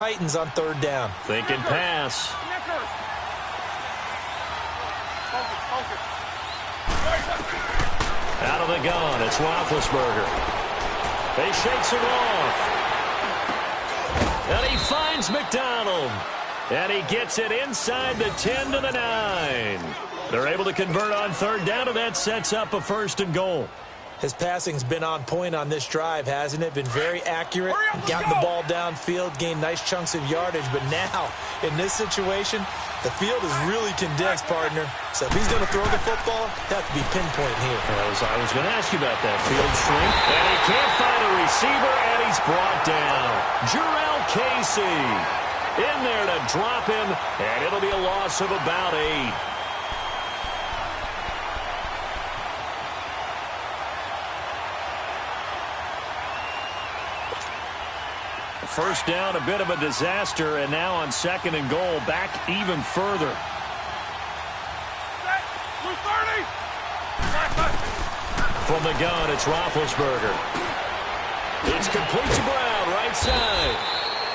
Titans on third down. Thinking pass. Out of the gun, it's Roethlisberger. He shakes him off. And he finds McDonald. And he gets it inside the 10 to the 9. They're able to convert on third down, and that sets up a 1st and goal. His passing's been on point on this drive, hasn't it? Been very accurate, gotten the ball downfield, gained nice chunks of yardage. But now, in this situation, the field is really condensed, partner. So if he's going to throw the football, that have to be pinpoint here. I was going to ask you about that field shrink. And he can't find a receiver, and he's brought down. Jurrell Casey in there to drop him, and it'll be a loss of about 8. First down, a bit of a disaster, and now on 2nd and goal, back even further. From the gun, it's Roethlisberger. It's complete to Brown, right side.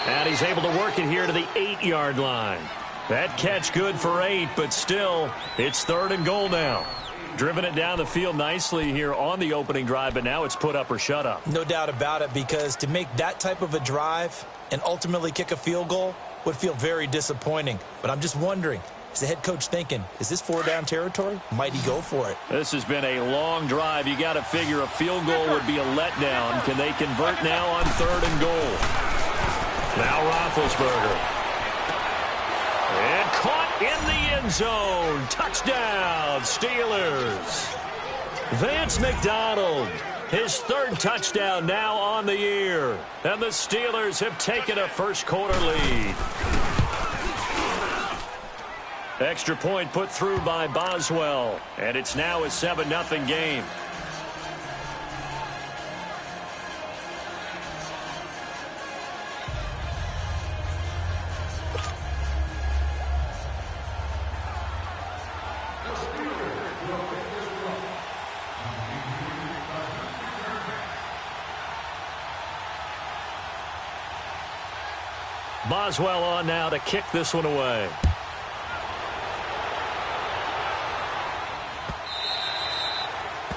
And he's able to work it here to the 8-yard line. That catch good for 8, but still, it's 3rd and goal now. Driven it down the field nicely here on the opening drive, but now it's put up or shut up. No doubt about it, because to make that type of a drive and ultimately kick a field goal would feel very disappointing. But I'm just wondering, is the head coach thinking, is this 4-down territory? Might he go for it? This has been a long drive. You got to figure a field goal would be a letdown. Can they convert now on 3rd and goal? Now Roethlisberger. And caught in the end zone. Touchdown, Steelers. Vance McDonald, his 3rd touchdown now on the year. And the Steelers have taken a first-quarter lead. Extra point put through by Boswell. And it's now a 7-0 game. Boswell on now to kick this one away.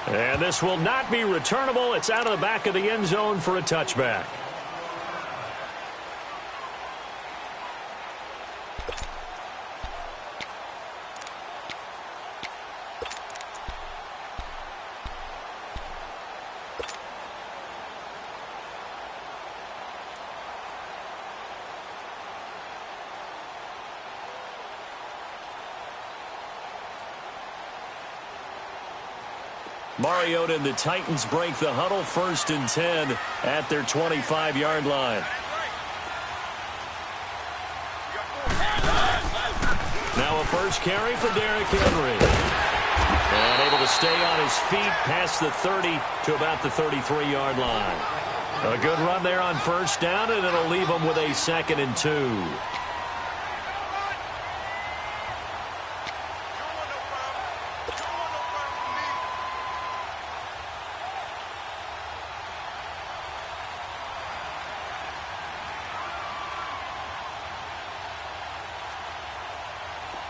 And this will not be returnable. It's out of the back of the end zone for a touchback. Mariota and the Titans break the huddle, 1st and 10 at their 25-yard line. Now a first carry for Derrick Henry. And able to stay on his feet past the 30 to about the 33-yard line. A good run there on 1st down, and it'll leave him with a 2nd and 2.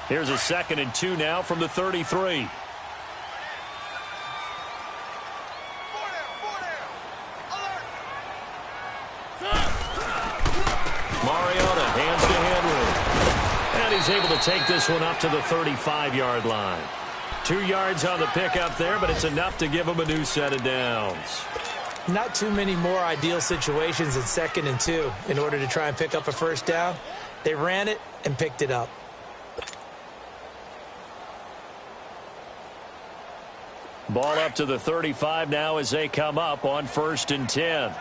Here's a 2nd and 2 now from the 33. Mariota hands to Henry. And he's able to take this one up to the 35-yard line. 2 yards on the pickup there, but it's enough to give him a new set of downs. Not too many more ideal situations in 2nd and 2 in order to try and pick up a 1st down. They ran it and picked it up. Ball up to the 35 now as they come up on 1st and 10.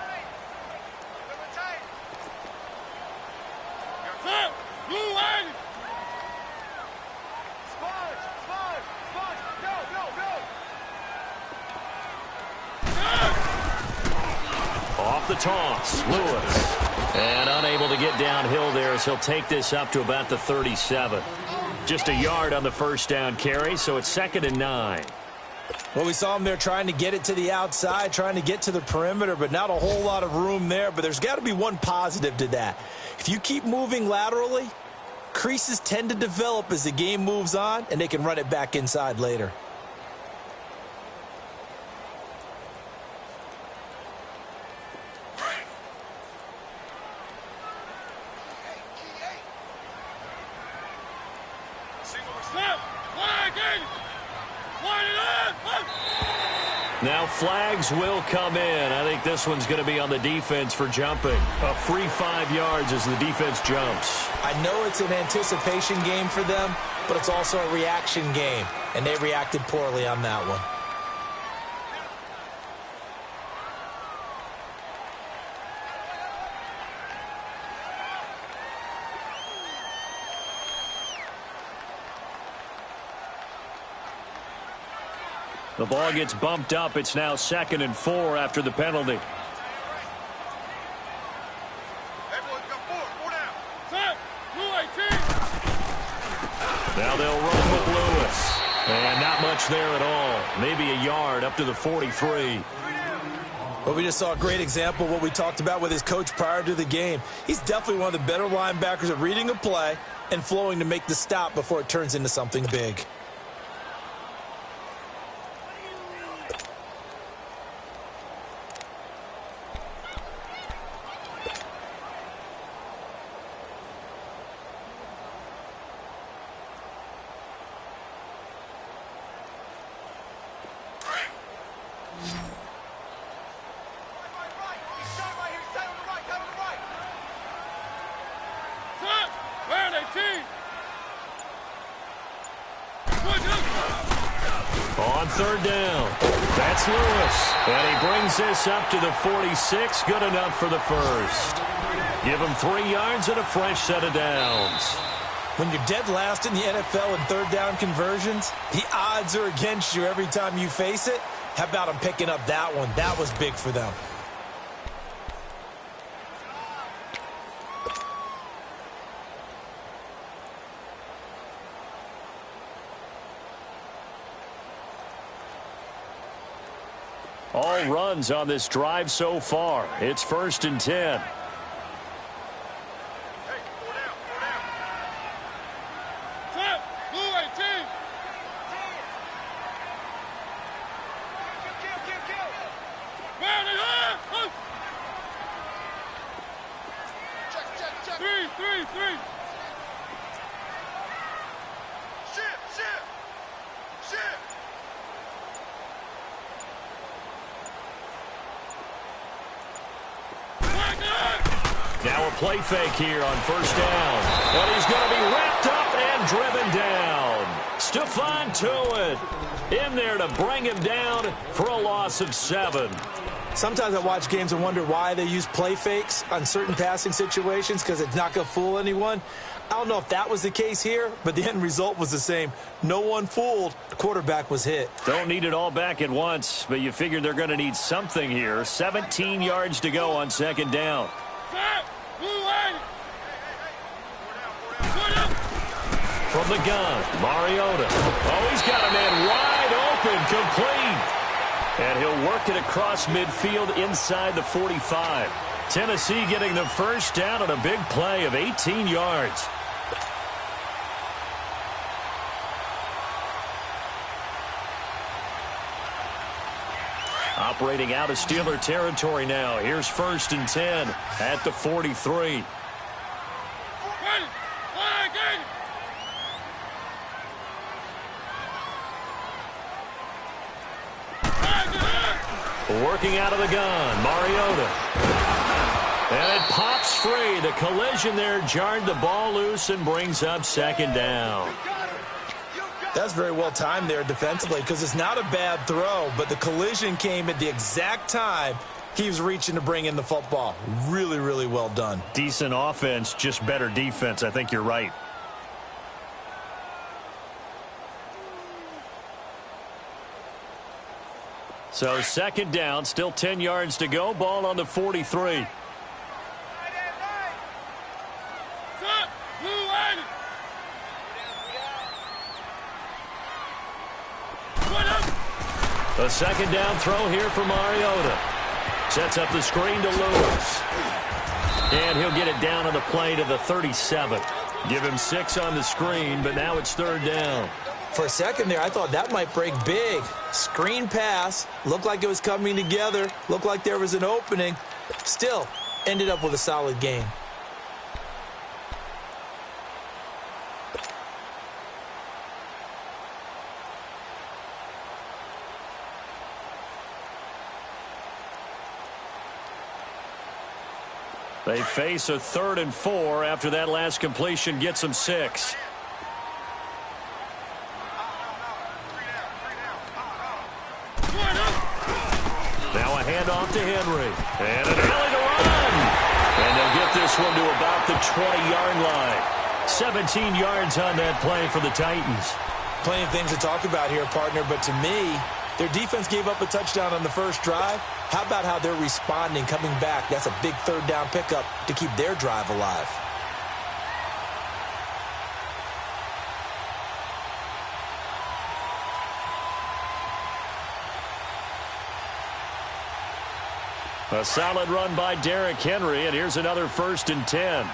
Off the toss, Lewis. And unable to get downhill there as he'll take this up to about the 37. Just a yard on the 1st down carry, so it's 2nd and 9. Well, we saw him there trying to get it to the outside, trying to get to the perimeter, but not a whole lot of room there. But there's got to be one positive to that. If you keep moving laterally, creases tend to develop as the game moves on, and they can run it back inside later. Now flags will come in. I think this one's going to be on the defense for jumping. A free 5 yards as the defense jumps. I know it's an anticipation game for them, but it's also a reaction game, and they reacted poorly on that one. The ball gets bumped up. It's now 2nd and 4 after the penalty. Now they'll run with Lewis. And not much there at all. Maybe a yard up to the 43. Well, we just saw a great example of what we talked about with his coach prior to the game. He's definitely one of the better linebackers at reading a play and flowing to make the stop before it turns into something big. On 3rd down, that's Lewis. And he brings this up to the 46. Good enough for the first. Give him 3 yards and a fresh set of downs. When you're dead last in the NFL in 3rd down conversions, the odds are against you every time you face it. How about him picking up that one? That was big for them. All runs on this drive so far. It's 1st and 10. Now a play fake here on 1st down. But he's going to be wrapped up and driven down. Stephon Tuitt in there to bring him down for a loss of 7. Sometimes I watch games and wonder why they use play fakes on certain passing situations, because it's not going to fool anyone. I don't know if that was the case here, but the end result was the same. No one fooled. The quarterback was hit. Don't need it all back at once, but you figure they're going to need something here. 17 yards to go on 2nd down. From the gun, Mariota. Oh, he's got a man wide open, complete. And he'll work it across midfield inside the 45. Tennessee getting the first down on a big play of 18 yards. Operating out of Steeler territory now. Here's 1st and 10 at the 43. Working out of the gun, Mariota. And it pops free. The collision there jarred the ball loose and brings up 2nd down. That's very well timed there defensively, because it's not a bad throw, but the collision came at the exact time he was reaching to bring in the football. Really, really well done. Decent offense, just better defense. I think you're right. So 2nd down, still 10 yards to go. Ball on the 43. A 2nd down throw here for Mariota. Sets up the screen to Lewis. And he'll get it down on the play to the 37. Give him 6 on the screen, but now it's 3rd down. For a second there, I thought that might break big. Screen pass. Looked like it was coming together. Looked like there was an opening. Still, ended up with a solid game. They face a 3rd and 4 after that last completion gets them 6. Now a handoff to Henry. And an alley to run. And they'll get this one to about the 20-yard line. 17 yards on that play for the Titans. Plenty of things to talk about here, partner, but to me, their defense gave up a touchdown on the first drive. How about how they're responding, coming back? That's a big 3rd down pickup to keep their drive alive. A solid run by Derrick Henry, and here's another 1st and 10.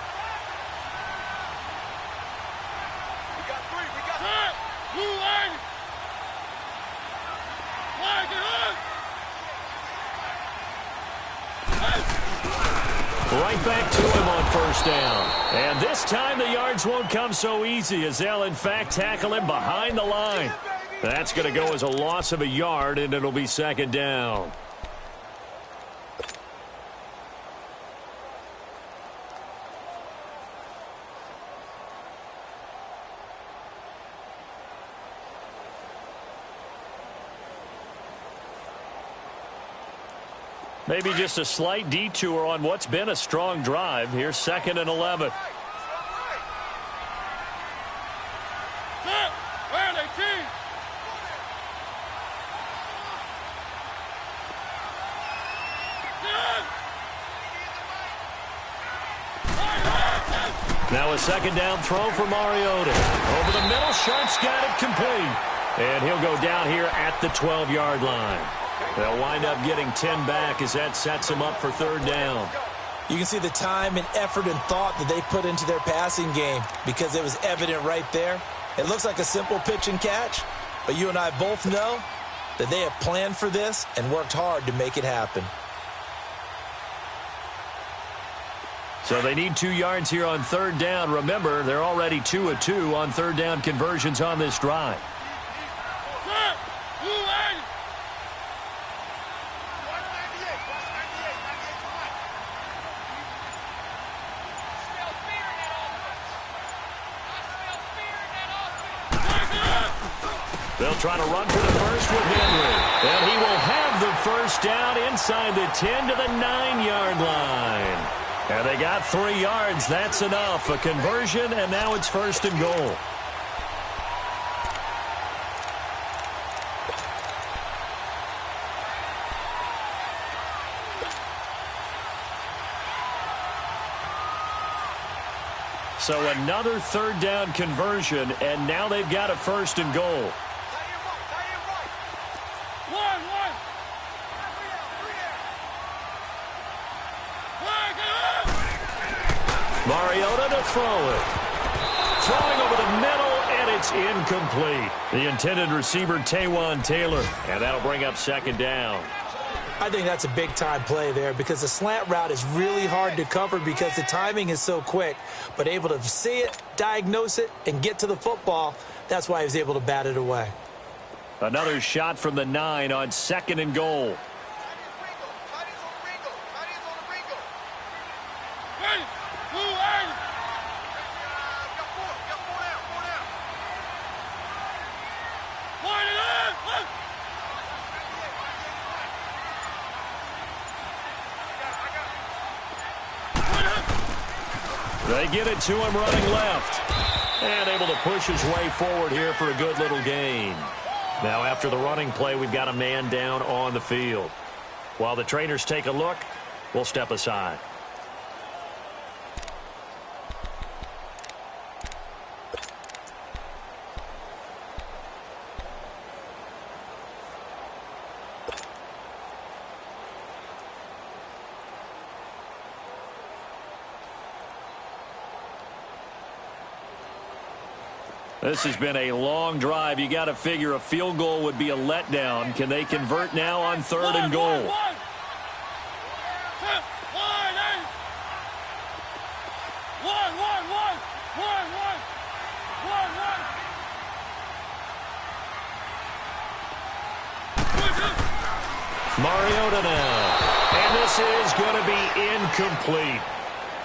Right back to him on 1st down. And this time the yards won't come so easy as they'll, in fact, tackle him behind the line. That's going to go as a loss of a yard, and it'll be 2nd down. Maybe just a slight detour on what's been a strong drive. Here's 2nd and 11. Now a 2nd down throw for Mariota. Over the middle, Sharp's got it complete. And he'll go down here at the 12-yard line. They'll wind up getting 10 back as that sets them up for 3rd down. You can see the time and effort and thought that they put into their passing game because it was evident right there. It looks like a simple pitch and catch, but you and I both know that they have planned for this and worked hard to make it happen. So they need 2 yards here on 3rd down. Remember, they're already 2 of 2 on 3rd down conversions on this drive. They'll try to run for the first with Henry. And he will have the 1st down inside the 10 to the 9-yard line. And they got 3 yards. That's enough. A conversion, and now it's 1st and goal. So another 3rd down conversion, and now they've got a 1st and goal. Mariota to throw it. Throwing over the middle, and it's incomplete. The intended receiver, Taywan Taylor, and that'll bring up 2nd down. I think that's a big-time play there because the slant route is really hard to cover because the timing is so quick. But able to see it, diagnose it, and get to the football, that's why he was able to bat it away. Another shot from the 9 on 2nd and goal. They get it to him running left. And able to push his way forward here for a good little gain. Now after the running play, we've got a man down on the field. While the trainers take a look, we'll step aside. This has been a long drive. You got to figure a field goal would be a letdown. Can they convert now on 3rd and goal? Mariota now. And this is going to be incomplete.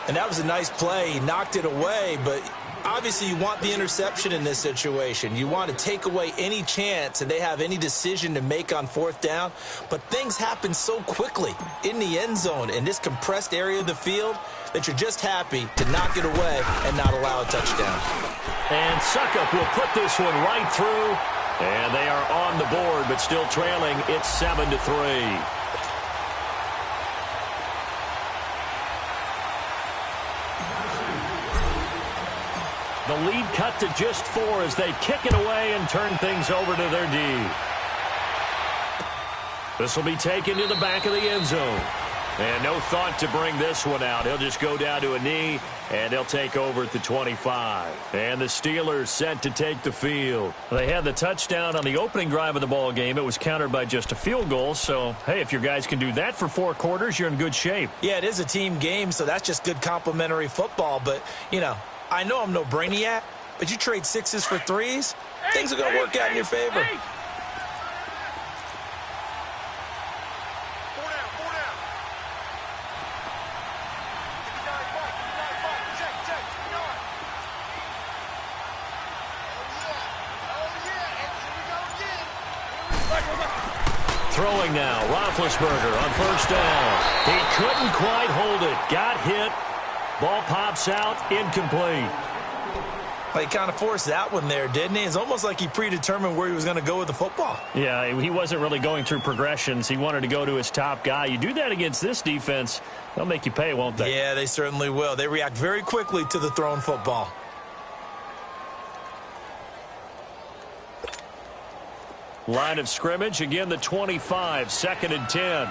And that was a nice play. He knocked it away, but obviously you want the interception in this situation. You want to take away any chance and they have any decision to make on 4th down. But things happen so quickly in the end zone in this compressed area of the field that you're just happy to knock it away and not allow a touchdown. And Suckup will put this one right through. And they are on the board, but still trailing. It's 7-3. The lead cut to just 4 as they kick it away and turn things over to their D. This will be taken to the back of the end zone. And no thought to bring this one out. He'll just go down to a knee, and they'll take over at the 25. And the Steelers set to take the field. They had the touchdown on the opening drive of the ball game. It was countered by just a field goal. So, hey, if your guys can do that for 4 quarters, you're in good shape. Yeah, it is a team game, so that's just good complimentary football. But, you know, I know I'm no brainiac, but you trade 6s for 3s, things are going to work out in your favor. Throwing now, Roethlisberger on 1st down. He couldn't quite hold it. Got hit. Ball pops out, incomplete. Well, he kind of forced that one there, didn't he? It's almost like he predetermined where he was going to go with the football. Yeah, he wasn't really going through progressions. He wanted to go to his top guy. You do that against this defense, they'll make you pay, won't they? Yeah, they certainly will. They react very quickly to the thrown football. Line of scrimmage, again the 25, 2nd and 10.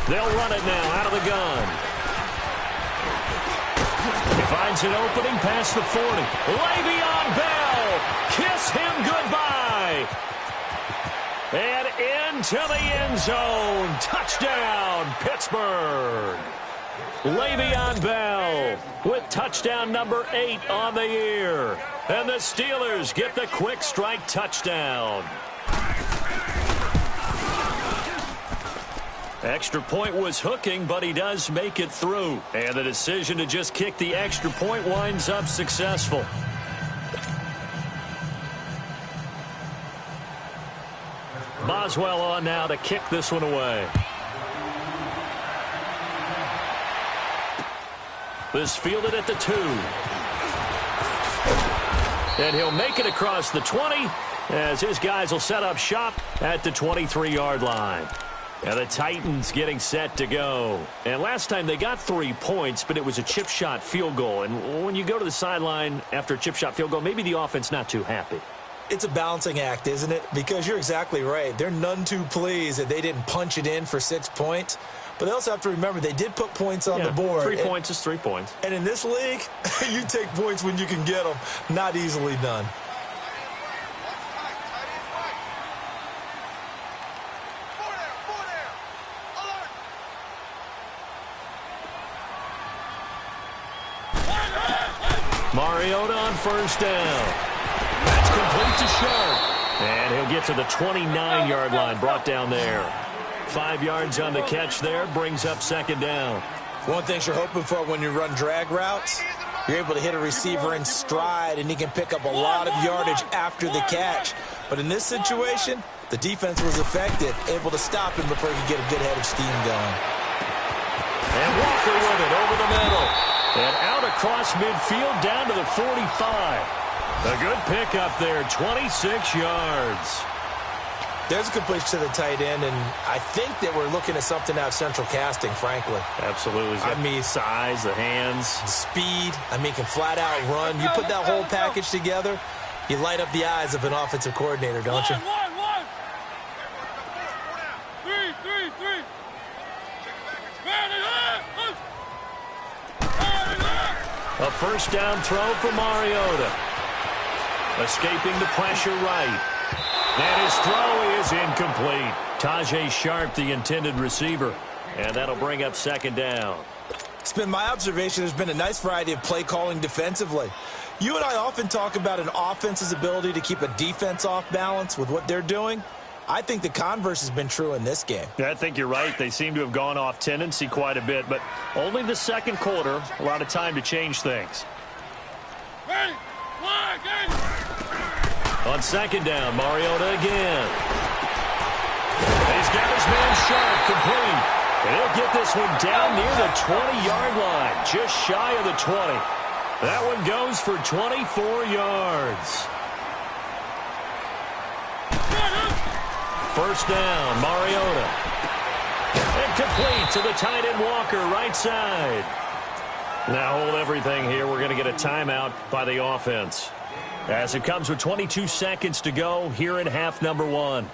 They'll run it now out of the gun. He finds an opening past the 40. Le'Veon Bell, kiss him goodbye. And into the end zone. Touchdown, Pittsburgh. Le'Veon Bell with touchdown number 8 on the year. And the Steelers get the quick strike touchdown. Extra point was hooking, but he does make it through. And the decision to just kick the extra point winds up successful. Boswell on now to kick this one away. This fielded at the 2. And he'll make it across the 20 as his guys will set up shop at the 23-yard line. And the Titans getting set to go. And last time they got 3 points, but it was a chip shot field goal. And when you go to the sideline after a chip shot field goal, maybe the offense not too happy. It's a balancing act, isn't it? Because you're exactly right. They're none too pleased that they didn't punch it in for 6 points. But they also have to remember they did put points on the board. 3 points is 3 points. And in this league, you take points when you can get them. Not easily done. Mariota on 1st down. That's complete to Sharp. And he'll get to the 29-yard line, brought down there. 5 yards on the catch there, brings up 2nd down. One thing you're hoping for when you run drag routes, you're able to hit a receiver in stride, and he can pick up a lot of yardage after the catch. But in this situation, the defense was effective, able to stop him before he could get a good head of steam going. And Walker with it over the middle. And out across midfield down to the 45. A good pickup there, 26 yards. There's a completion to the tight end, and I think that we're looking at something out of central casting, frankly. Absolutely. I mean, size, the hands. The speed. I mean, can flat out run. You put that whole package together, you light up the eyes of an offensive coordinator, don't you? A first down throw for Mariota. Escaping the pressure right. And his throw is incomplete. Tajay Sharp, the intended receiver. And that'll bring up second down. It's been my observation there's been a nice variety of play calling defensively. You and I often talk about an offense's ability to keep a defense off balance with what they're doing. I think the converse has been true in this game. Yeah, I think you're right. They seem to have gone off tendency quite a bit, but only the second quarter, a lot of time to change things. On second down, Mariota again. He's got his man Sharp complete. And he'll get this one down near the 20-yard line, just shy of the 20. That one goes for 24 yards. First down, Mariota. And complete to the tight end Walker, right side. Now hold everything here. We're going to get a timeout by the offense. As it comes with 22 seconds to go here in half number one.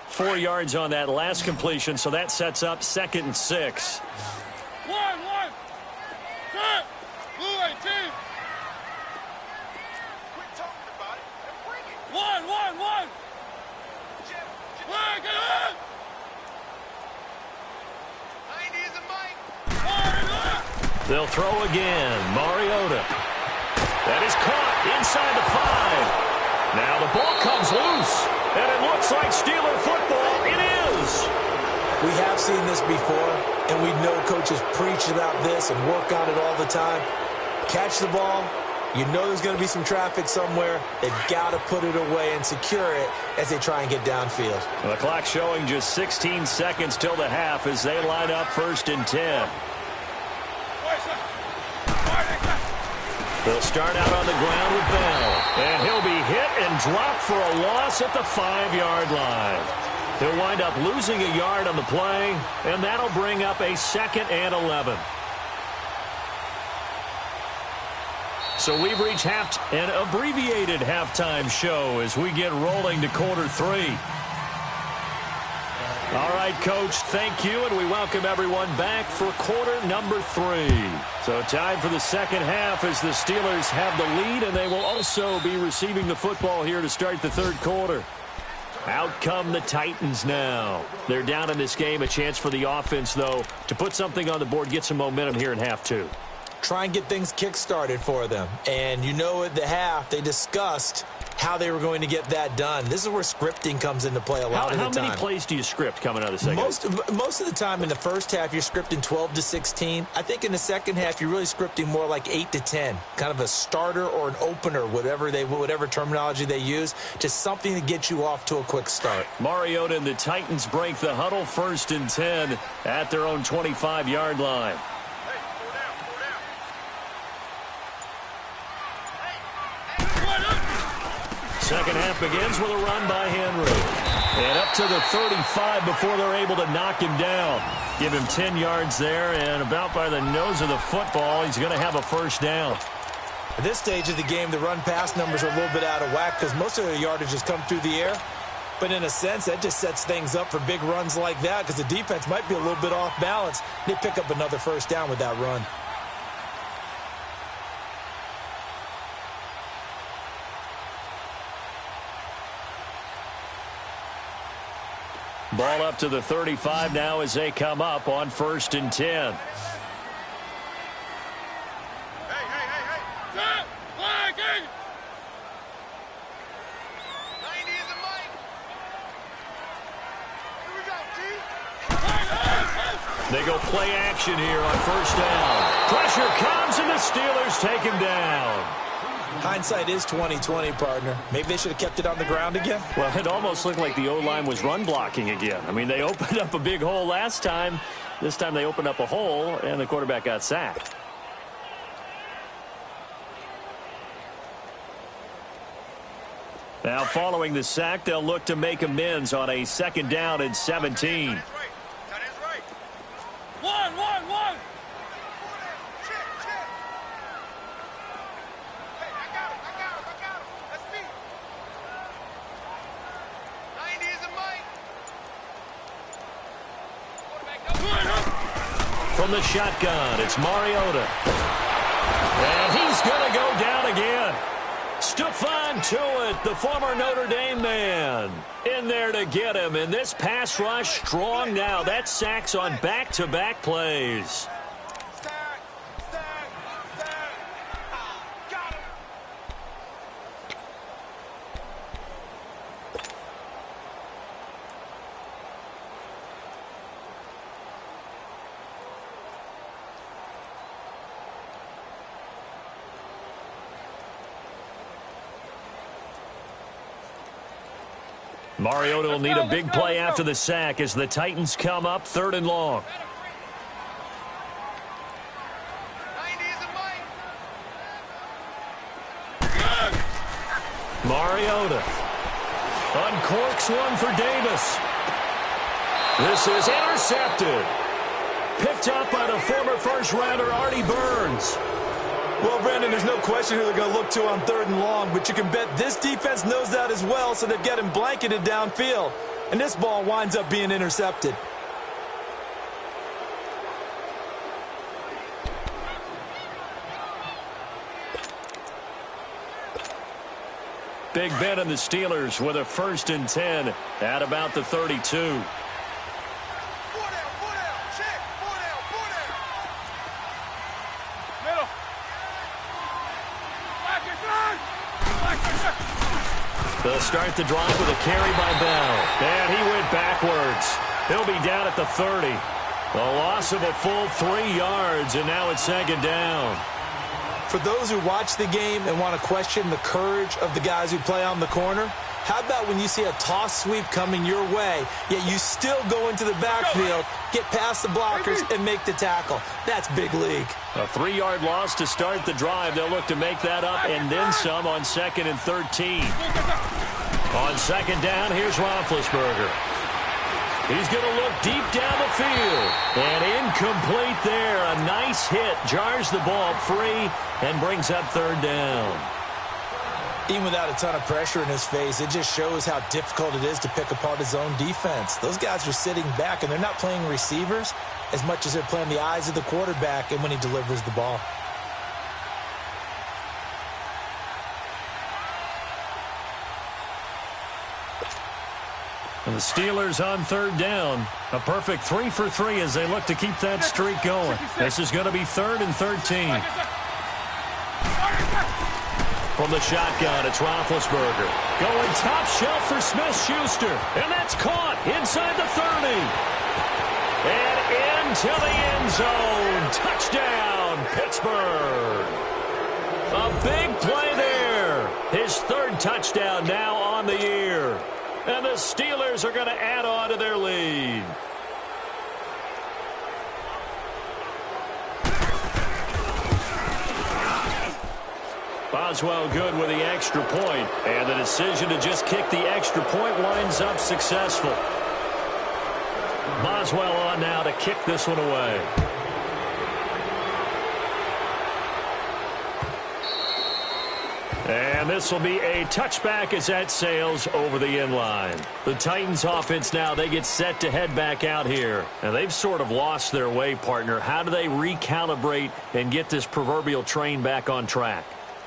Four yards on that last completion, so that sets up 2nd and 6. One. Set. Blue 18. Quit talking about it and bring it. One. Bring it in. 90 is a mic. They'll throw again. Mariota. That is caught inside the 5. Now the ball comes loose. And it looks like Steeler football. It is. We have seen this before, and we know coaches preach about this and work on it all the time. Catch the ball. You know there's going to be some traffic somewhere. They've got to put it away and secure it as they try and get downfield. Well, the clock showing just 16 seconds till the half as they line up 1st and 10. They'll start out on the ground with Bell. And he'll be hit and dropped for a loss at the 5-yard line. He'll wind up losing a yard on the play, and that'll bring up a 2nd and 11. So we've reached an abbreviated halftime show as we get rolling to quarter 3. All right, Coach, thank you, and we welcome everyone back for quarter number 3. So time for the second half as the Steelers have the lead, and they will also be receiving the football here to start the third quarter. Out come the Titans now. They're down in this game. A chance for the offense, though, to put something on the board, get some momentum here in half 2. Try and get things kick-started for them. And you know at the half, they discussed how they were going to get that done. This is where scripting comes into play a lot of the time. How many plays do you script coming out of the second? Most of the time in the first half, you're scripting 12 to 16. I think in the second half, you're really scripting more like 8 to 10. Kind of a starter or an opener, whatever terminology they use. Just something to get you off to a quick start. Mariota and the Titans break the huddle 1st and 10 at their own 25-yard line. Second half begins with a run by Henry. And up to the 35 before they're able to knock him down. Give him 10 yards there, and about by the nose of the football, he's going to have a first down. At this stage of the game, the run-pass numbers are a little bit out of whack because most of their yardage has come through the air. But in a sense, that just sets things up for big runs like that because the defense might be a little bit off balance. They pick up another first down with that run. Ball up to the 35 now as they come up on 1st and 10. They go play action here on 1st down. Pressure comes, and the Steelers take him down. Hindsight is 20/20, partner. Maybe they should have kept it on the ground again. Well, it almost looked like the O-line was run blocking again. I mean, they opened up a big hole last time. This time they opened up a hole, and the quarterback got sacked. Now following the sack, they'll look to make amends on a 2nd down and 17. That is right. One. Check. Hey, I got him. That's me. 90 is a Mike. From the shotgun, it's Mariota. And he's going to go down again. Stephon Tuitt, the former Notre Dame man, in there to get him. And this pass rush strong now. That sacks on back-to-back plays. Sack. Got him. Mariota will need a big play after the sack as the Titans come up 3rd and long. 90 is a Mike. Mariota uncorks one for Davis. This is intercepted. Picked up by the former first-rounder Artie Burns. Well, Brandon, there's no question who they're going to look to on 3rd and long, but you can bet this defense knows that as well, so they're getting blanketed downfield. And this ball winds up being intercepted. Big Ben and the Steelers with a 1st and 10 at about the 32. 4 down. Check. 4 down. Middle. They'll start the drive with a carry by Bell. And he went backwards. He'll be down at the 30. A loss of a full 3 yards, and now it's 2nd down. For those who watch the game and want to question the courage of the guys who play on the corner, how about when you see a toss sweep coming your way, yet you still go into the backfield, get past the blockers, and make the tackle? That's big league. A 3-yard loss to start the drive. They'll look to make that up and then some on 2nd and 13. On 2nd down, here's Roethlisberger. He's going to look deep down the field. And incomplete there. A nice hit. Jars the ball free and brings up 3rd down. Even without a ton of pressure in his face, it just shows how difficult it is to pick apart his own defense. Those guys are sitting back, and they're not playing receivers as much as they're playing the eyes of the quarterback and when he delivers the ball. And the Steelers on 3rd down. A perfect 3 for 3 as they look to keep that streak going. This is going to be 3rd and 13. From the shotgun, it's Roethlisberger. Going top shelf for Smith-Schuster. And that's caught inside the 30. And into the end zone. Touchdown, Pittsburgh. A big play there. His 3rd touchdown now on the year. And the Steelers are going to add on to their lead. Boswell good with the extra point, and the decision to just kick the extra point winds up successful. Boswell on now to kick this one away. And this will be a touchback as that sails over the end line. The Titans offense now, they get set to head back out here. And they've sort of lost their way, partner. How do they recalibrate and get this proverbial train back on track?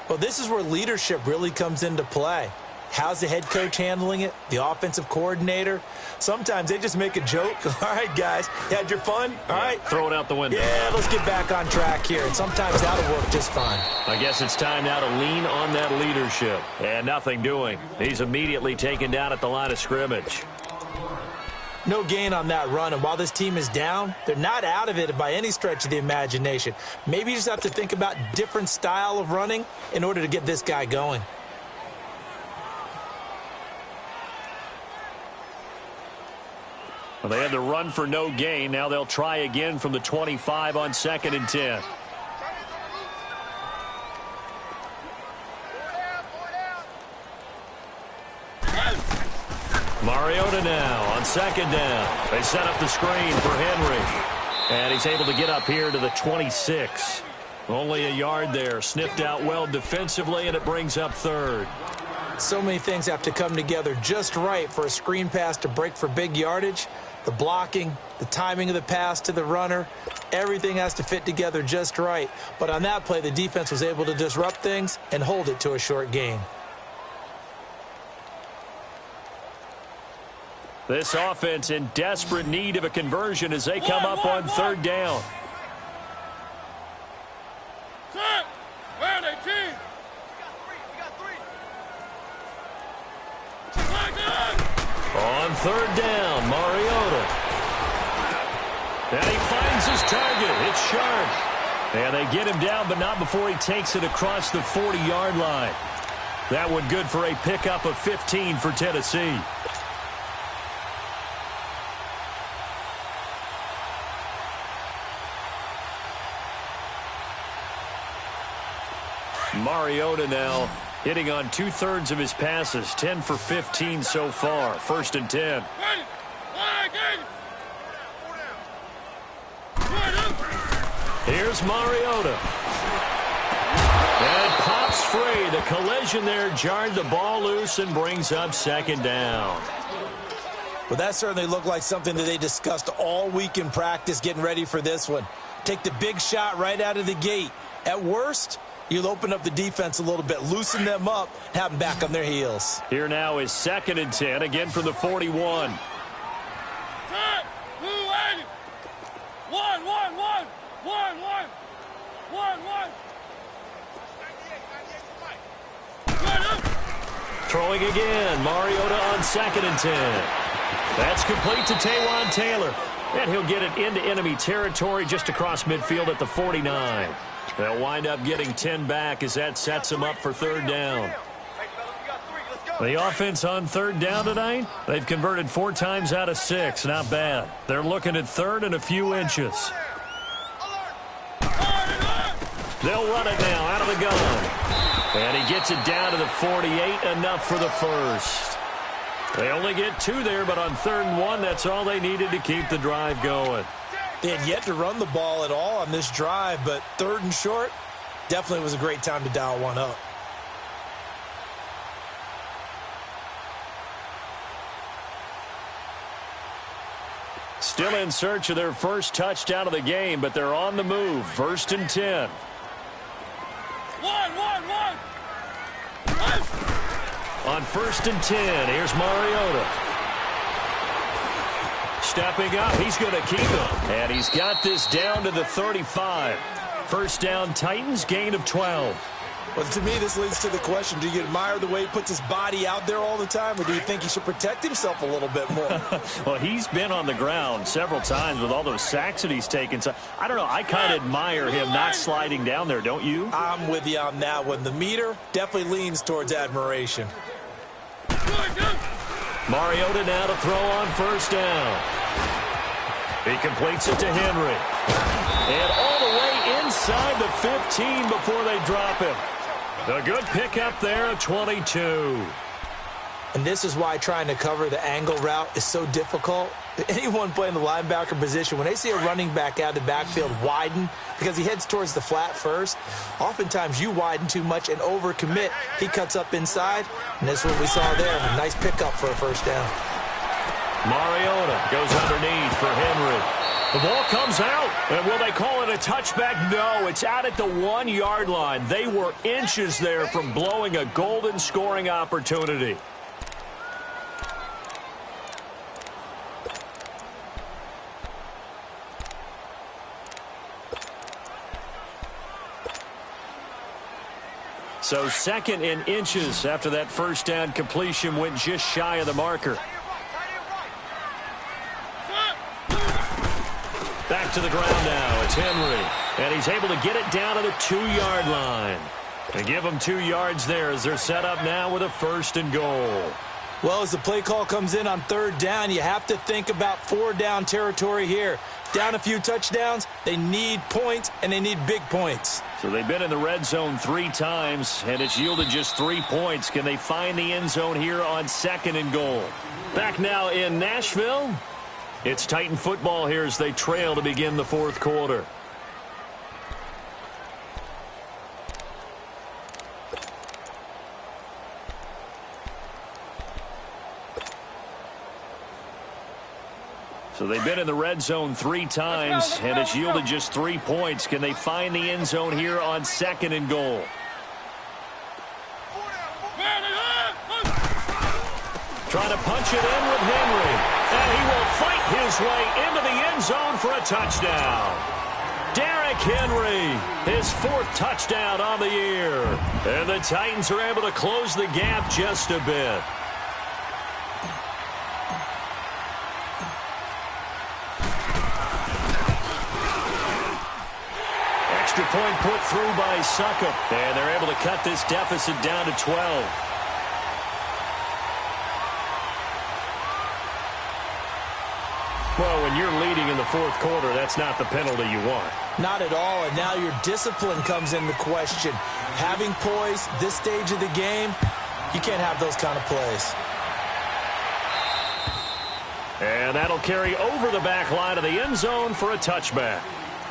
Well, this is where leadership really comes into play. How's the head coach handling it? The offensive coordinator? Sometimes they just make a joke. All right, guys, you had your fun? All right. Throw it out the window. Yeah, let's get back on track here. And sometimes that'll work just fine. I guess it's time now to lean on that leadership. And nothing doing. He's immediately taken down at the line of scrimmage. No gain on that run, and while this team is down, they're not out of it by any stretch of the imagination. Maybe you just have to think about different style of running in order to get this guy going. Well, they had the run for no gain. Now they'll try again from the 25 on 2nd and 10. Mariota now on second down. They set up the screen for Henry. And he's able to get up here to the 26. Only a yard there. Sniffed out well defensively, and it brings up third. So many things have to come together just right for a screen pass to break for big yardage. The blocking, the timing of the pass to the runner, everything has to fit together just right. But on that play, the defense was able to disrupt things and hold it to a short gain. This offense in desperate need of a conversion as they come up on third down. Set. Where they team? On third down, Mariota. And he finds his target. It's sharp. And they get him down, but not before he takes it across the 40-yard line. That one good for a pickup of 15 for Tennessee. Mariota now hitting on 2/3 of his passes, 10 for 15 so far. 1st and 10. Here's Mariota. And it pops free. The collision there jarred the ball loose and brings up second down. Well, that certainly looked like something that they discussed all week in practice getting ready for this one. Take the big shot right out of the gate. At worst, you'll open up the defense a little bit, loosen them up, have them back on their heels. Here now is 2nd and 10, again from the 41. Set. Blue 80. 1, 1, 1. 1, 1. 1, 1. Throwing again, Mariota on 2nd and 10. That's complete to Taywan Taylor. And he'll get it into enemy territory just across midfield at the 49. They'll wind up getting 10 back as that sets them up for third down. The offense on third down tonight, they've converted 4 times out of 6. Not bad. They're looking at third and a few inches. They'll run it now out of the gun. And he gets it down to the 48, enough for the first. They only get 2 there, but on 3rd and 1, that's all they needed to keep the drive going. They had yet to run the ball at all on this drive, but 3rd and short definitely was a great time to dial one up. Still in search of their first touchdown of the game, but they're on the move. 1st and 10. 1, 1, 1. On 1st and 10, here's Mariota. Stepping up, he's going to keep it. And he's got this down to the 35. First down, Titans, gain of 12. Well, to me, this leads to the question, do you admire the way he puts his body out there all the time, or do you think he should protect himself a little bit more? Well, he's been on the ground several times with all those sacks that he's taken. So, I don't know, I kind of admire him not sliding down there, don't you? I'm with you on that one. The meter definitely leans towards admiration. Mariota now to throw on 1st down. He completes it to Henry. And all the way inside the 15 before they drop him. A good pickup there at 22. And this is why trying to cover the angle route is so difficult. Anyone playing the linebacker position, when they see a running back out of the backfield widen because he heads towards the flat first, oftentimes you widen too much and overcommit. He cuts up inside, and that's what we saw there. A nice pickup for a 1st down. Mariota goes underneath for Henry. The ball comes out, and will they call it a touchback? No, it's out at the 1-yard line. They were inches there from blowing a golden scoring opportunity. So 2nd and inches after that 1st down completion went just shy of the marker. Back to the ground now. It's Henry. And he's able to get it down to the 2-yard line. And give them 2 yards there as they're set up now with a 1st and goal. Well, as the play call comes in on 3rd down, you have to think about 4-down territory here. Down a few touchdowns, they need points, and they need big points. So they've been in the red zone 3 times, and it's yielded just 3 points. Can they find the end zone here on 2nd and goal? Back now in Nashville, it's Titan football here as they trail to begin the 4th quarter. So they've been in the red zone 3 times, and it's yielded just 3 points. Can they find the end zone here on 2nd and goal? Trying to punch it in with Henry. And he will fight his way into the end zone for a touchdown. Derrick Henry, his 4th touchdown on the year. And the Titans are able to close the gap just a bit. Extra point put through by Succop. And they're able to cut this deficit down to 12. Well, when you're leading in the 4th quarter, that's not the penalty you want. Not at all, and now your discipline comes into question. Having poise this stage of the game, you can't have those kind of plays. And that'll carry over the back line of the end zone for a touchback.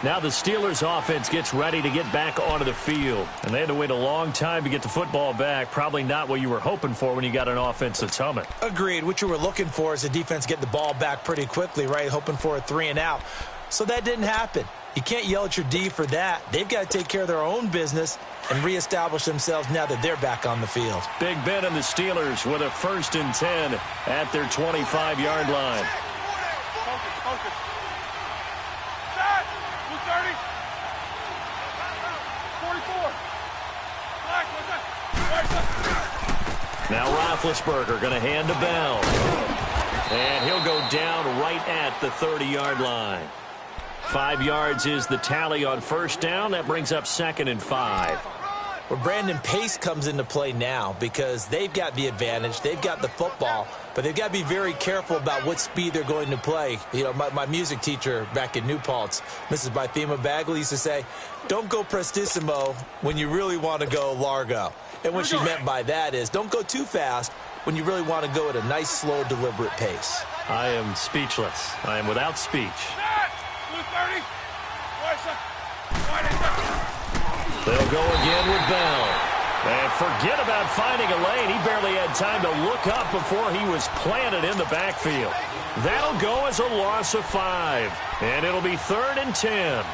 Now the Steelers offense gets ready to get back onto the field. And they had to wait a long time to get the football back. Probably not what you were hoping for when you got an offense that's humming. Agreed. What you were looking for is the defense get the ball back pretty quickly, right? Hoping for a 3 and out. So that didn't happen. You can't yell at your D for that. They've got to take care of their own business and reestablish themselves now that they're back on the field. Big Ben and the Steelers with a 1st and 10 at their 25-yard line. Focus. Shot. 230. 44. Black, now Roethlisberger going to hand to Bell. And he'll go down right at the 30-yard line. 5 yards is the tally on 1st down. That brings up 2nd and 5. Well, Brandon, pace comes into play now because they've got the advantage. They've got the football, but they've got to be very careful about what speed they're going to play. You know, my music teacher back in New Paltz, Mrs. Bythema Bagley, used to say, don't go prestissimo when you really want to go largo. And what she meant by that is don't go too fast when you really want to go at a nice, slow, deliberate pace. I am speechless. I am without speech. They'll go again with Bell. And forget about finding a lane. He barely had time to look up before he was planted in the backfield. That'll go as a loss of 5. And it'll be 3rd and 10.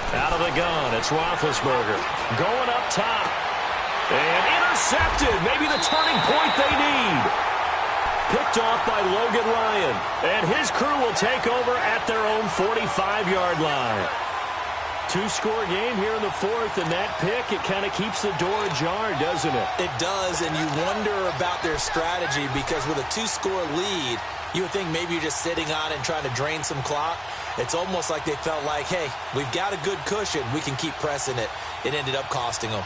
Out of the gun, it's Roethlisberger. Going up top. And intercepted. Maybe the turning point they need. Picked off by Logan Ryan. And his crew will take over at their own 45-yard line. 2-score game here in the 4th, and that pick, it kind of keeps the door ajar, doesn't it? It does, and you wonder about their strategy because with a 2-score lead, you would think maybe you're just sitting on it and trying to drain some clock. It's almost like they felt like, hey, we've got a good cushion. We can keep pressing it. It ended up costing them.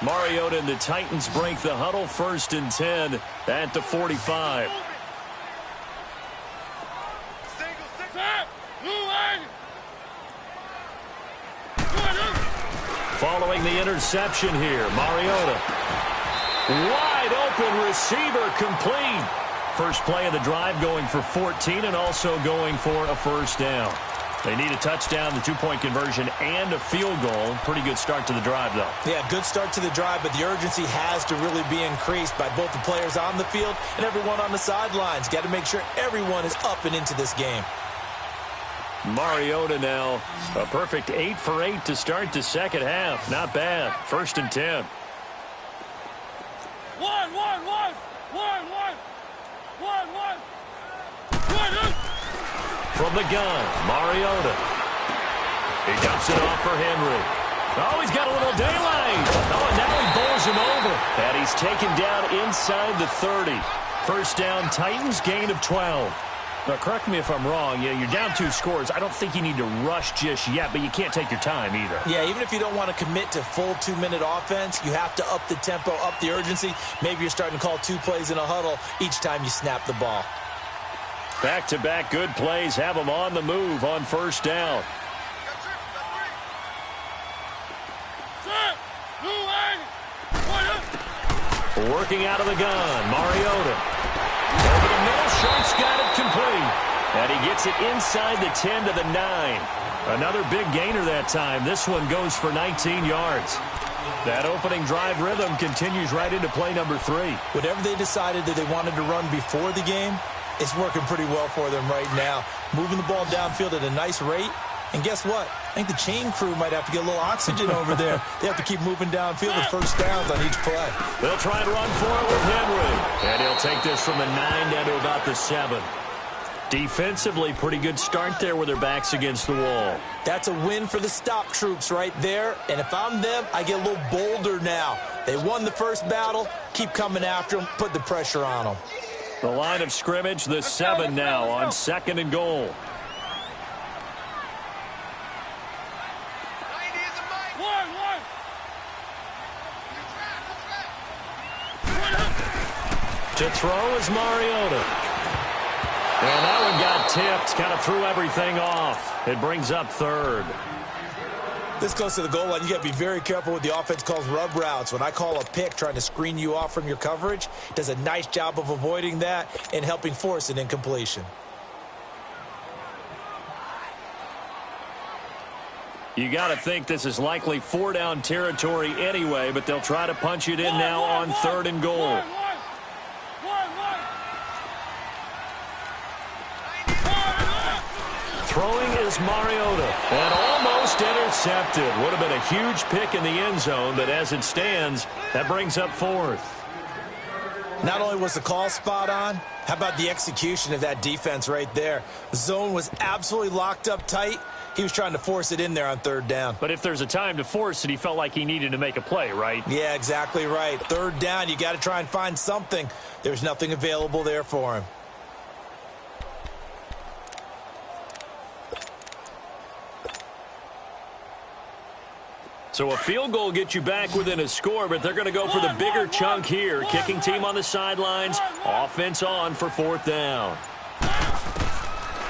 Mariota and the Titans break the huddle. 1st and 10 at the 45. Following the interception here, Mariota. Wide open receiver complete. First play of the drive going for 14 and also going for a 1st down. They need a touchdown, the 2-point conversion, and a field goal. Pretty good start to the drive, though. Yeah, good start to the drive, but the urgency has to really be increased by both the players on the field and everyone on the sidelines. Got to make sure everyone is up and into this game. Mariota now, a perfect 8 for 8 to start the 2nd half. Not bad. 1st and 10. From the gun, Mariota. He dumps it off for Henry. Oh, he's got a little daylight. Oh, and now he bowls him over. And he's taken down inside the 30. First down, Titans, gain of 12. Now, correct me if I'm wrong. Yeah, you're down 2 scores. I don't think you need to rush just yet, but you can't take your time either. Yeah, even if you don't want to commit to full 2-minute offense, you have to up the tempo, up the urgency. Maybe you're starting to call 2 plays in a huddle each time you snap the ball. Back-to-back good plays have them on the move on first down. Working out of the gun, Mariota. Over the middle, Sharp's got it complete. And he gets it inside the 10 to the 9. Another big gainer that time. This one goes for 19 yards. That opening drive rhythm continues right into play number 3. Whatever they decided that they wanted to run before the game, it's working pretty well for them right now. Moving the ball downfield at a nice rate. And guess what? I think the chain crew might have to get a little oxygen over there. They have to keep moving downfield with first downs on each play. They'll try and run for it with Henry. And he'll take this from the 9 down to about the 7. Defensively, pretty good start there with their backs against the wall. That's a win for the stop troops right there. And if I'm them, I get a little bolder now. They won the first battle. Keep coming after them. Put the pressure on them. The line of scrimmage, the 7 now on 2nd and goal. To throw is Mariota. And that one got tipped, kind of threw everything off. It brings up 3rd. This close to the goal line, you got to be very careful with the offense calls rub routes. When I call a pick trying to screen you off from your coverage, does a nice job of avoiding that and helping force an incompletion. You got to think this is likely 4-down territory anyway, but they'll try to punch it in now on 3rd and goal. Throwing is Mariota, and almost intercepted. Would have been a huge pick in the end zone, but as it stands, that brings up 4th. Not only was the call spot on, how about the execution of that defense right there? The zone was absolutely locked up tight. He was trying to force it in there on 3rd down. But if there's a time to force it, he felt like he needed to make a play, right? Yeah, exactly right. 3rd down, you got to try and find something. There's nothing available there for him. So a field goal gets you back within a score, but they're going to go for the bigger chunk here. Kicking team on the sidelines. Offense on for 4th down.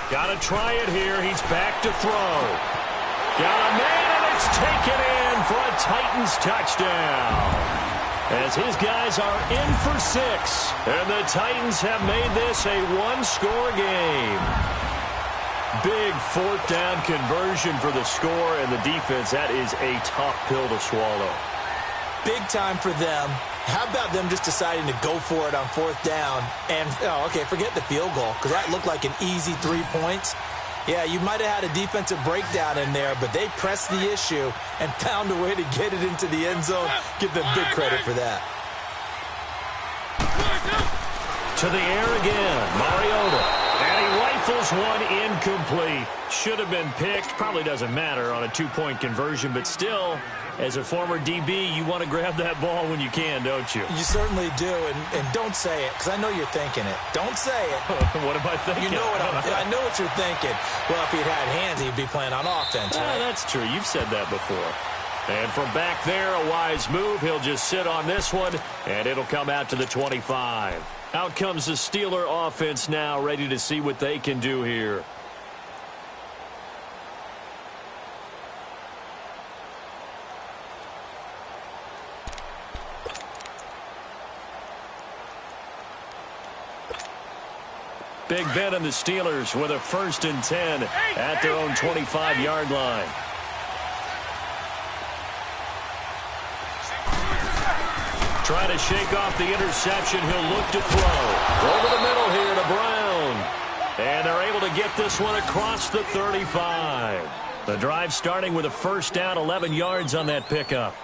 Got to try it here. He's back to throw. Got a man, and it's taken in for a Titans touchdown. As his guys are in for 6. And the Titans have made this a 1-score game. Big 4th down conversion for the score, and the defense, that is a tough pill to swallow. Big time for them. How about them just deciding to go for it on 4th down? And, okay, forget the field goal, because that looked like an easy 3 points. Yeah, you might have had a defensive breakdown in there, but they pressed the issue and found a way to get it into the end zone. Give them big credit for that. To the air again, Mariota. And he rifles one incomplete. Should have been picked. Probably doesn't matter on a 2-point conversion, but still, as a former DB, you want to grab that ball when you can, don't you? You certainly do, and don't say it, because I know you're thinking it. Don't say it. What am I thinking? You know I know what you're thinking. Well, if he'd had hands, he'd be playing on offense, right? That's true. You've said that before. And from back there, a wise move. He'll just sit on this one, and it'll come out to the 25. Out comes the Steeler offense now, ready to see what they can do here. Big Ben and the Steelers with a 1st and 10 at their own 25-yard line. Trying to shake off the interception. He'll look to throw. Over the middle here to Brown. And they're able to get this one across the 35. The drive starting with a 1st down, 11 yards on that pickup.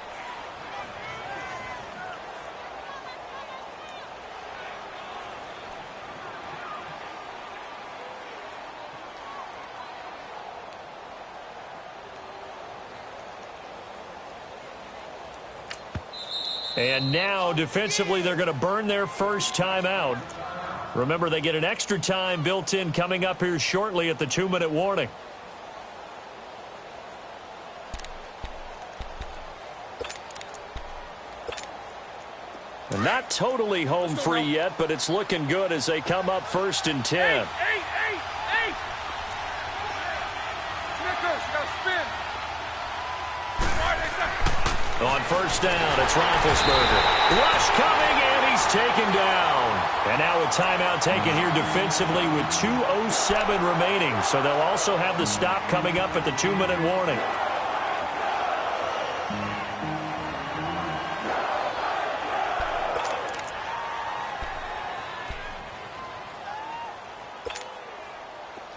And now, defensively, they're going to burn their first timeout. Remember, they get an extra time built in coming up here shortly at the 2-minute warning. Not totally home free yet, but it's looking good as they come up 1st and 10. On 1st down, it's Roethlisberger. Rush coming, and he's taken down. And now a timeout taken here defensively with 2:07 remaining. So they'll also have the stop coming up at the 2-minute warning.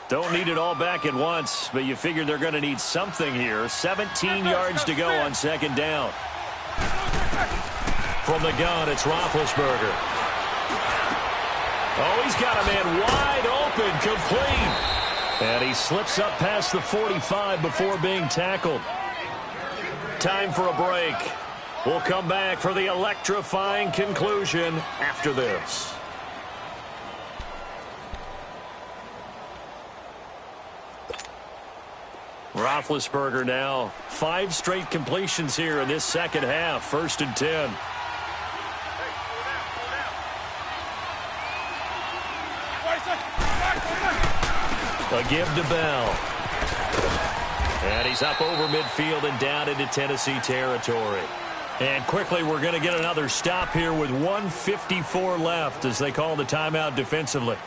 Don't need it all back at once, but you figure they're going to need something here. 17 yards to go on 2nd down. From the gun, it's Roethlisberger. Oh, he's got a man wide open, complete. And he slips up past the 45 before being tackled. Time for a break. We'll come back for the electrifying conclusion after this. Roethlisberger now 5 straight completions here in this 2nd half. 1st and 10. A give to Bell. And he's up over midfield and down into Tennessee territory. And quickly we're going to get another stop here with 1:54 left as they call the timeout defensively.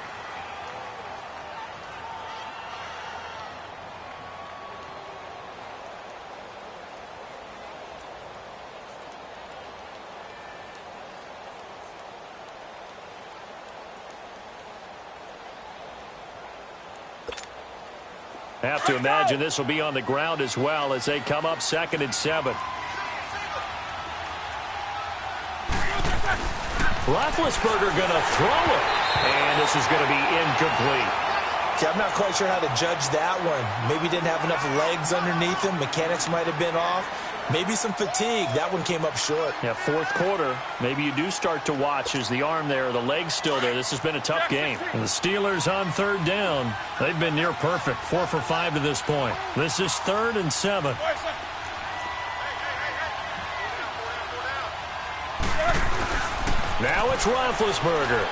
Have to imagine this will be on the ground as well as they come up 2nd and 7. Roethlisberger going to throw it. And this is going to be incomplete. Okay, I'm not quite sure how to judge that one. Maybe didn't have enough legs underneath him. Mechanics might have been off. Maybe some fatigue. That one came up short. Yeah, 4th quarter. Maybe you do start to watch as the arm there, the leg's still there. This has been a tough game. And the Steelers on 3rd down. They've been near perfect. 4 for 5 to this point. This is 3rd and 7. Now it's Roethlisberger.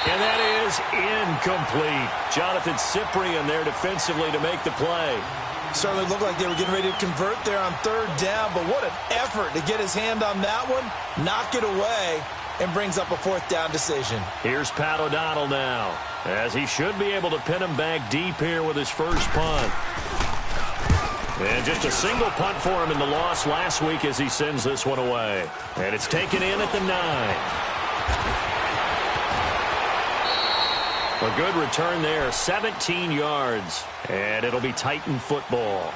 And that is incomplete. Jonathan Cyprien there defensively to make the play. Certainly looked like they were getting ready to convert there on 3rd down, but what an effort to get his hand on that one, knock it away, and brings up a 4th down decision. Here's Pat O'Donnell now, as he should be able to pin him back deep here with his first punt. And just a single punt for him in the loss last week as he sends this one away. And it's taken in at the 9. A good return there, 17 yards. And it'll be Titan football.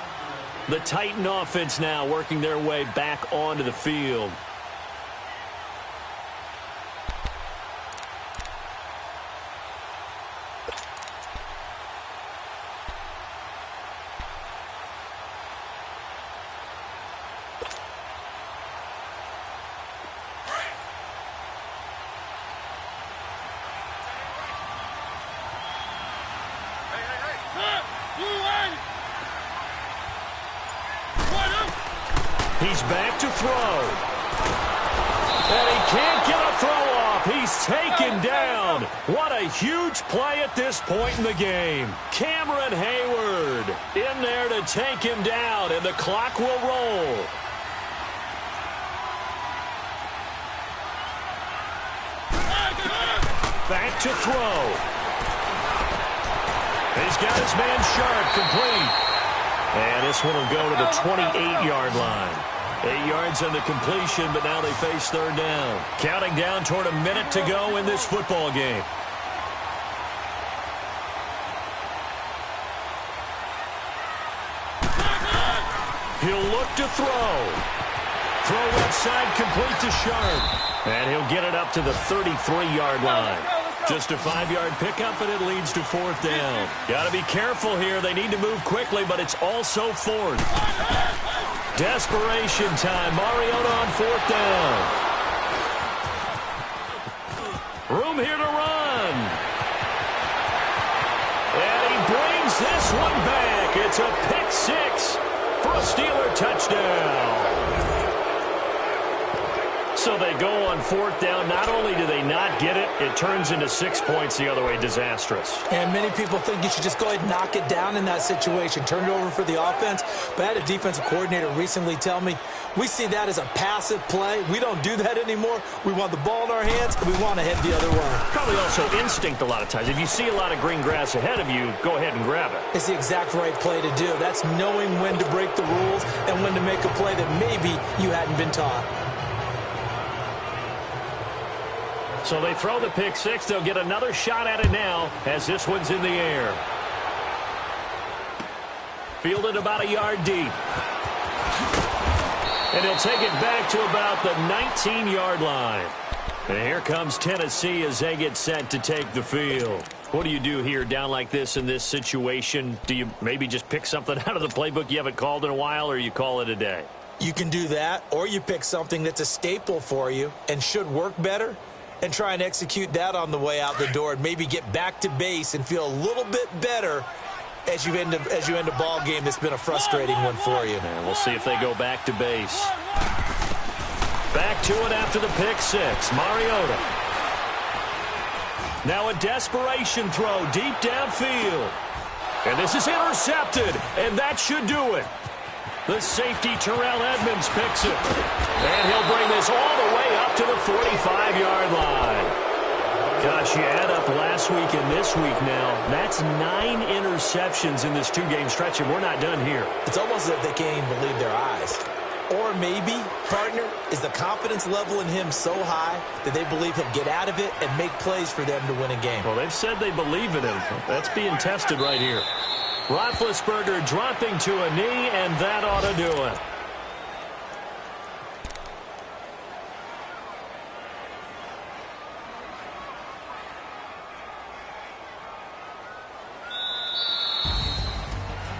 The Titan offense now working their way back onto the field. He's back to throw. And he can't get a throw off. He's taken down. What a huge play at this point in the game. Cameron Hayward in there to take him down, and the clock will roll. Back to throw. He's got his man Sharp complete. And this one will go to the 28-yard line. 8 yards on the completion, but now they face 3rd down. Counting down toward a minute to go in this football game. He'll look to throw. Throw left side complete to Sharp. And he'll get it up to the 33-yard line. Just a 5-yard pickup, and it leads to 4th down. Got to be careful here. They need to move quickly, but it's also 4th. Desperation time. Mariota on 4th down. Room here to run. And he brings this one back. It's a pick 6 for a Steeler touchdown. So they go on 4th down. Not only do they not get it, it turns into 6 points the other way. Disastrous. And many people think you should just go ahead and knock it down in that situation. Turn it over for the offense. But I had a defensive coordinator recently tell me, we see that as a passive play. We don't do that anymore. We want the ball in our hands, and we want to head the other way. Probably also instinct a lot of times. If you see a lot of green grass ahead of you, go ahead and grab it. It's the exact right play to do. That's knowing when to break the rules and when to make a play that maybe you hadn't been taught. So they throw the pick 6. They'll get another shot at it now as this one's in the air. Fielded about a yard deep. And he'll take it back to about the 19-yard line. And here comes Tennessee as they get set to take the field. What do you do here down like this in this situation? Do you maybe just pick something out of the playbook you haven't called in a while, or you call it a day? You can do that, or you pick something that's a staple for you and should work better, and try and execute that on the way out the door and maybe get back to base and feel a little bit better as you end a ball game that's been a frustrating one for you. And we'll see if they go back to base. Back to it after the pick 6. Mariota. Now a desperation throw deep downfield. And this is intercepted, and that should do it. The safety, Terrell Edmonds, picks it. And he'll bring this all the way up to the 45-yard line. Gosh, you add up last week and this week now. That's 9 interceptions in this 2-game stretch, and we're not done here. It's almost as if they can't even believe their eyes. Or maybe, partner, is the confidence level in him so high that they believe he'll get out of it and make plays for them to win a game. Well, they've said they believe in him. That's being tested right here. Roethlisberger dropping to a knee, and that ought to do it.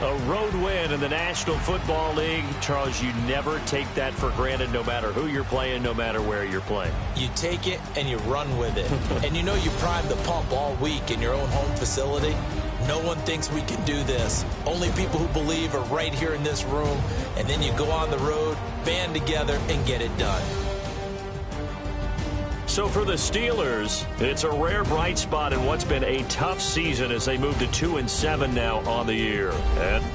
A road win in the National Football League. Charles, you never take that for granted no matter who you're playing, no matter where you're playing. You take it and you run with it. And you know you primed the pump all week in your own home facility. No one thinks we can do this. Only people who believe are right here in this room. And then you go on the road, band together, and get it done. So for the Steelers, it's a rare bright spot in what's been a tough season as they move to 2-7 now on the year. And